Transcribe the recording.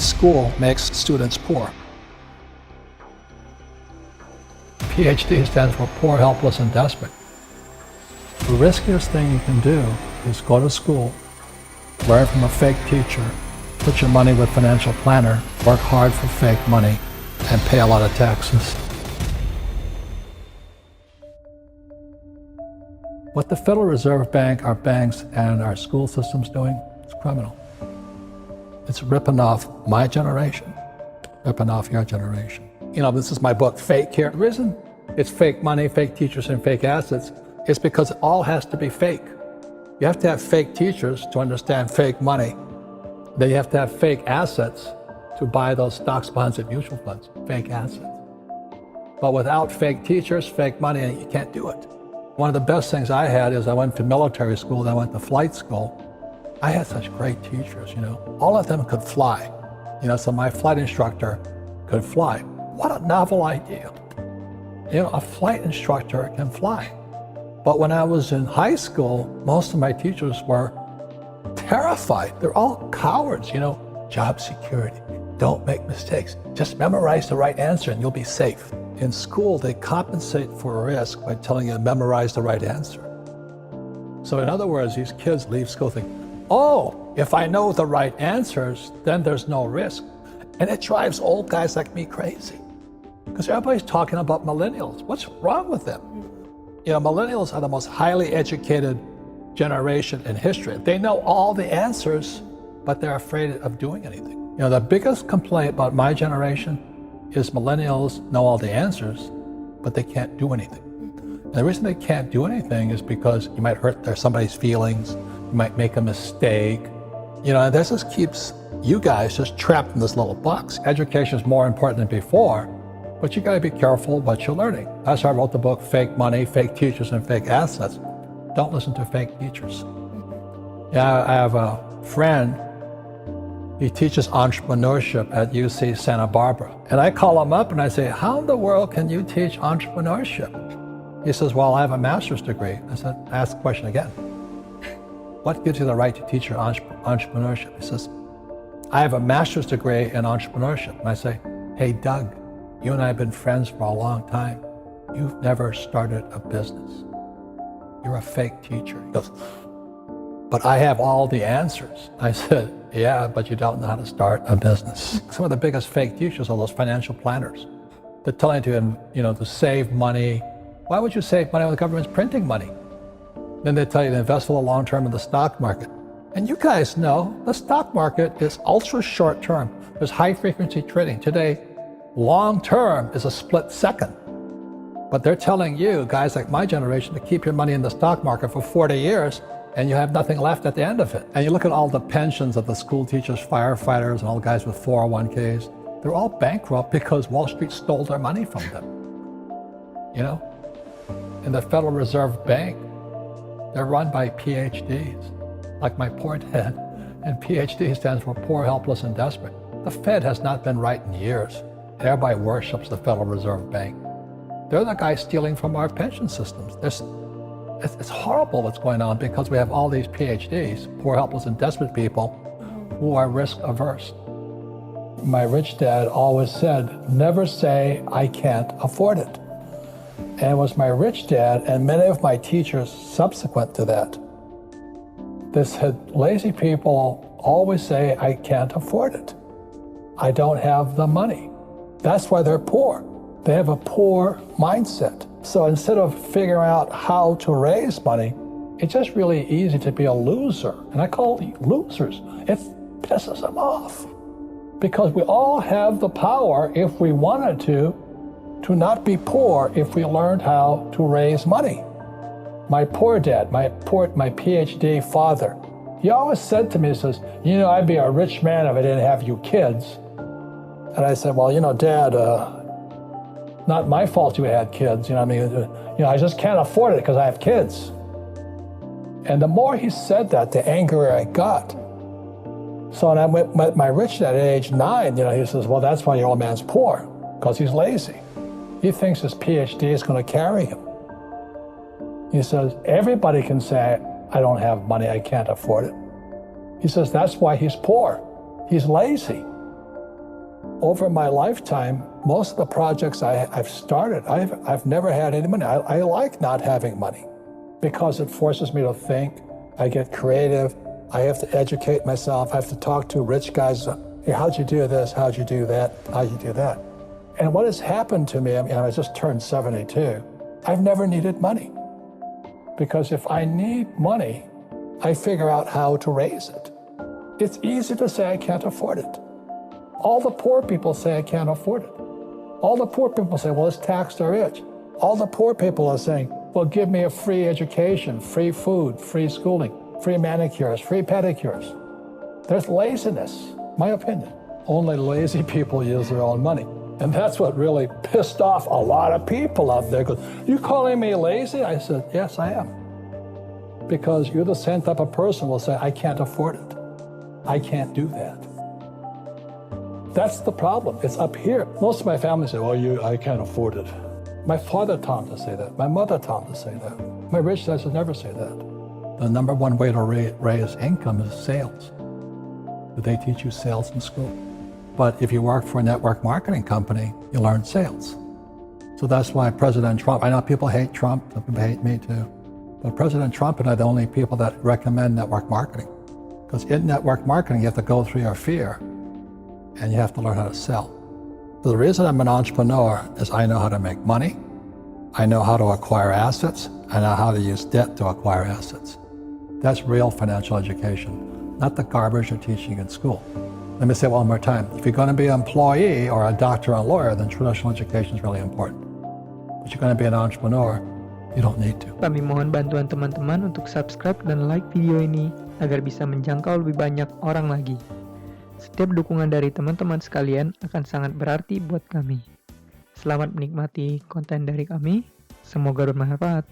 School makes students poor. PhD stands for poor, helpless, and desperate. The riskiest thing you can do is go to school, learn from a fake teacher, put your money with a financial planner, work hard for fake money, and pay a lot of taxes. What the Federal Reserve Bank, our banks, and our school system's doing is criminal. It's ripping off my generation, ripping off your generation. You know, this is my book, Fake here. The reason it's fake money, fake teachers, and fake assets is because it all has to be fake. You have to have fake teachers to understand fake money. Then you have to have fake assets to buy those stocks, bonds, and mutual funds, fake assets. But without fake teachers, fake money, you can't do it. One of the best things I had is I went to military school, then I went to flight school. I had such great teachers, you know. All of them could fly. You know, so my flight instructor could fly. What a novel idea. You know, a flight instructor can fly. But when I was in high school, most of my teachers were terrified. They're all cowards, you know. Job security, don't make mistakes. Just memorize the right answer and you'll be safe. In school, they compensate for risk by telling you to memorize the right answer. So in other words, these kids leave school thinking, oh, if I know the right answers, then there's no risk. And it drives old guys like me crazy. Because everybody's talking about millennials. What's wrong with them? You know, millennials are the most highly educated generation in history. They know all the answers, but they're afraid of doing anything. You know, the biggest complaint about my generation is millennials know all the answers, but they can't do anything. And the reason they can't do anything is because you might hurt somebody's feelings, you might make a mistake. You know, and this just keeps you guys just trapped in this little box. Education is more important than before, but you gotta be careful what you're learning. That's why I wrote the book, Fake Money, Fake Teachers, and Fake Assets. Don't listen to fake teachers. Yeah, I have a friend, he teaches entrepreneurship at UC Santa Barbara. And I call him up and I say, how in the world can you teach entrepreneurship? He says, well, I have a master's degree. I said, ask the question again. What gives you the right to teach your entrepreneurship? He says, I have a master's degree in entrepreneurship. And I say, hey, Doug, you and I have been friends for a long time. You've never started a business. You're a fake teacher. He goes, but I have all the answers. I said, yeah, but you don't know how to start a business. Some of the biggest fake teachers are those financial planners. They're telling you, you know, to save money. Why would you save money when the government's printing money? Then they tell you to invest for the long term in the stock market. And you guys know the stock market is ultra short term. There's high frequency trading. Today, long term is a split second. But they're telling you, guys like my generation, to keep your money in the stock market for 40 years and you have nothing left at the end of it. And you look at all the pensions of the school teachers, firefighters, and all the guys with 401ks, they're all bankrupt because Wall Street stole their money from them. You know? And the Federal Reserve Bank, they're run by PhDs, like my poor dad. And PhD stands for poor, helpless, and desperate. The Fed has not been right in years. Everybody worships the Federal Reserve Bank. They're the guys stealing from our pension systems. It's horrible what's going on because we have all these PhDs, poor, helpless, and desperate people who are risk averse. My rich dad always said, never say, I can't afford it. And it was my rich dad and many of my teachers subsequent to that. They said, lazy people always say, I can't afford it. I don't have the money. That's why they're poor. They have a poor mindset. So instead of figuring out how to raise money, it's just really easy to be a loser. And I call it losers. It pisses them off. Because we all have the power, if we wanted to not be poor if we learned how to raise money. My poor dad, my PhD father, he always said to me, he says, you know, I'd be a rich man if I didn't have you kids. And I said, well, you know, Dad, not my fault you had kids, you know what I mean? You know, I just can't afford it because I have kids. And the more he said that, the angrier I got. So when I met my rich dad at age 9, you know, he says, well, that's why your old man's poor, because he's lazy. He thinks his PhD is going to carry him. He says, everybody can say, I don't have money, I can't afford it. He says, that's why he's poor. He's lazy. over my lifetime, most of the projects I've started, I've never had any money. I like not having money because it forces me to think. I get creative. I have to educate myself. I have to talk to rich guys. Hey, how'd you do this? How'd you do that? How'd you do that? And what has happened to me, I just turned 72, I've never needed money. Because if I need money, I figure out how to raise it. It's easy to say I can't afford it. All the poor people say I can't afford it. All the poor people say, well, let's tax the rich. All the poor people are saying, well, give me a free education, free food, free schooling, free manicures, free pedicures. There's laziness, my opinion. Only lazy people use their own money. And that's what really pissed off a lot of people out there. You calling me lazy? I said, yes, I am. Because you're the same type of person who will say, I can't afford it. I can't do that. That's the problem. It's up here. Most of my family say, well, I can't afford it. My father taught me to say that. My mother taught me to say that. My rich dads would never say that. The number one way to raise income is sales. Do they teach you sales in school? But if you work for a network marketing company, you learn sales. So that's why President Trump, I know people hate Trump, some people hate me too, but President Trump and I are the only people that recommend network marketing. Because in network marketing, you have to go through your fear and you have to learn how to sell. So the reason I'm an entrepreneur is I know how to make money, I know how to acquire assets, I know how to use debt to acquire assets. That's real financial education, not the garbage you're teaching in school. Let me say it one more time. If you're going to be an employee or a doctor or a lawyer, then traditional education is really important. But you're going to be an entrepreneur, you don't need to. Kami mohon bantuan teman-teman untuk subscribe dan like video ini agar bisa menjangkau lebih banyak orang lagi. Setiap dukungan dari teman-teman sekalian akan sangat berarti buat kami. Selamat menikmati konten dari kami. Semoga bermanfaat.